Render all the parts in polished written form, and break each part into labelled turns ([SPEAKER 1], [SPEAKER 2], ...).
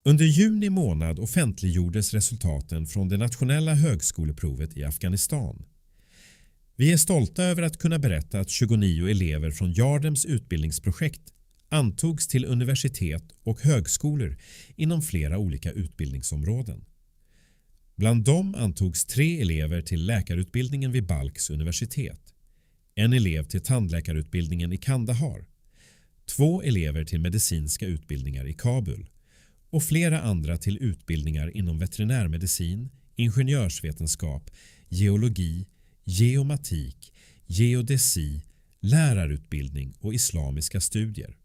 [SPEAKER 1] Under juni månad offentliggjordes resultaten från det nationella högskoleprovet i Afghanistan. Vi är stolta över att kunna berätta att 29 elever från Yardems utbildningsprojekt antogs till universitet och högskolor inom flera olika utbildningsområden. Bland dem antogs 3 elever till läkarutbildningen vid Balkhs universitet, en elev till tandläkarutbildningen i Kandahar, 2 elever till medicinska utbildningar i Kabul och flera andra till utbildningar inom veterinärmedicin, ingenjörsvetenskap, geologi, geomatik, geodesi, lärarutbildning och islamiska studier.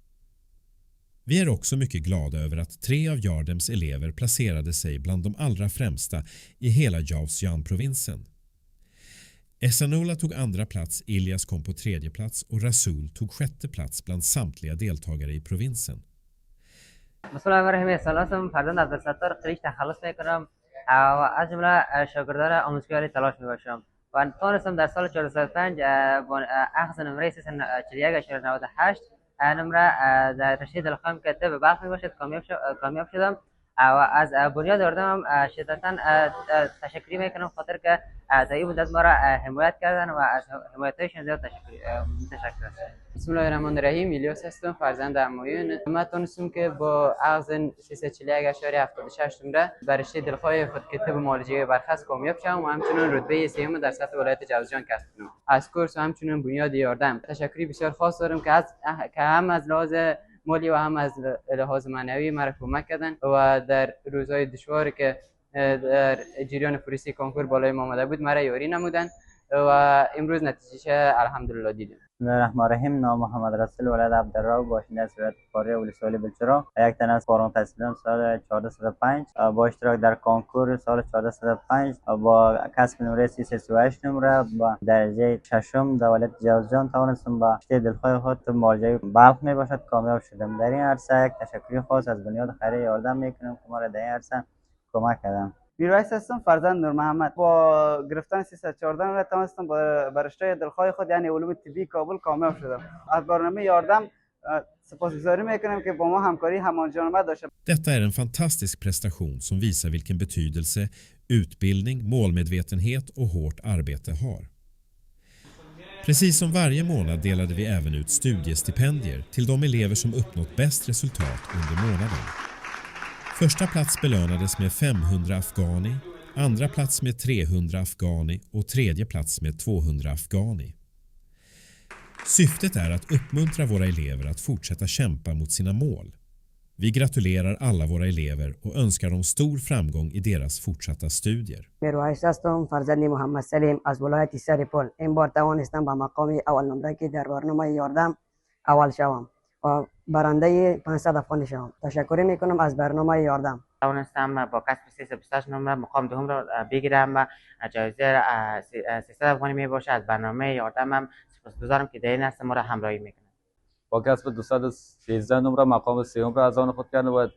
[SPEAKER 1] Vi är också mycket glada över att 3 av Yardems elever placerade sig bland de allra främsta i hela Jowzjan-provinsen. Esanullah tog andra plats, Ilyas kom på 3:e plats och Rasul tog 6:e plats bland samtliga deltagare i provinsen.
[SPEAKER 2] بسم الله الرحمن الرحیم. سلام، اسمم فرزند عبدالستار قریش تخلص میکنم و از جمله شاگردان آموزشگاری تلاش میباشم و توانستم در سال 2005 با اخذ نمره 341.98 نمره در رشته دلخواهم که طب بلخ میباشد کامیاب شدم و از بنیاد اردم شدتا تشکری میکنم خاطر که در این مدت ما را حمایت کردن و از حمایتشون زیاد متشکر هستم.
[SPEAKER 3] بسم الله الرحمن الرحیم. الیاس هستم، فرزند عمویون. ما تونستم که با اخذ 341.76 نمره بر رشته دلخواه خود که طب معالجه برخاست کامیاب شدم و همچنین رتبه 3 در سطح ولایت جوزجان کسب کنم. از کورس و همچنین بنیاد یاردم تشکری بسیار خاص دارم که هم از لحاظ مالی و هم از لحاظ معنوی مرا کمک کردن و در روزهای دشواری که در جریان پروسه کنکور بالای ما آمده بود مرا یاری نمودن و امروز نتیجه الحمدلله دیدیم.
[SPEAKER 4] بسم الله الرحمن الرحیم. نام محمد رسول ولد عبدالرؤوف، باشنده از ولایت فاریاب ولسوالی بلچرا. یک تن از فارغ التحصیلان سال 1405 با اشتراک در کنکور سال 1405 با کسب نمره 338 نمره با درجه ششم در ولایت جوزجان توانستم با رشته دلخواه خود معالجه بلخ می باشد کامیاب شدم. در این عرصه یک تشکری خاص از بنیاد خیریه یاردم میکنم که ما را در این عرصه کمک کردن.
[SPEAKER 5] میرویس هستم، فرزند نور محمد. با گرفتن 314 نمره توانستم با رشته دلخواه خود یعنی علوم طبی کابل کامیاب شدم. از برنامه یاردم سپاسگزاری میکنم که با ما همکاری همانجانبه داشته.
[SPEAKER 1] Detta är en fantastisk prestation som visar vilken betydelse utbildning, målmedvetenhet och hårt arbete har. Precis som varje månad delade vi även ut studiestipendier till de elever som uppnått bäst resultat under månaden. Första plats belönades med 500 afghani, andra plats med 300 afghani och tredje plats med 200 afghani. Syftet är att uppmuntra våra elever att fortsätta kämpa mot sina mål. Vi gratulerar alla våra elever och önskar dem stor framgång i deras fortsatta studier.
[SPEAKER 6] میرویس هستم، فرزند محمد سلیم از ولایت سرپل. این بار توانستم با مقام اول نمره که در برنامه یاردم اول شوم و برنده 500 افغانی شوم. تشکر میکنم از برنامه یاردم.
[SPEAKER 2] توانستم با کسب 328 نمره مقام دوم را بگیرم و جایزه 300 افغانی می باشه. از برنامه یاردم هم سپاسگزارم که در این عرصه ما را همراهی میکنه.
[SPEAKER 7] با کسب 213 نمره مقام سوم را از آن خود کردم و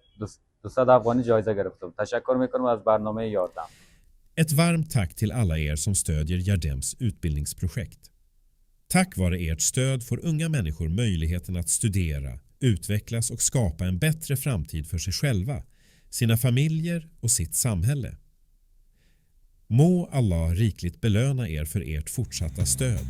[SPEAKER 7] 200 افغانی جایزه گرفتم. تشکر میکنم از برنامه یاردم.
[SPEAKER 1] Ett varmt tack till alla er som stödjer Yardems utbildningsprojekt. Tack vare ert stöd får unga människor möjligheten att studera, utvecklas och skapa en bättre framtid för sig själva, sina familjer och sitt samhälle. Må Allah rikligt belöna er för ert fortsatta stöd.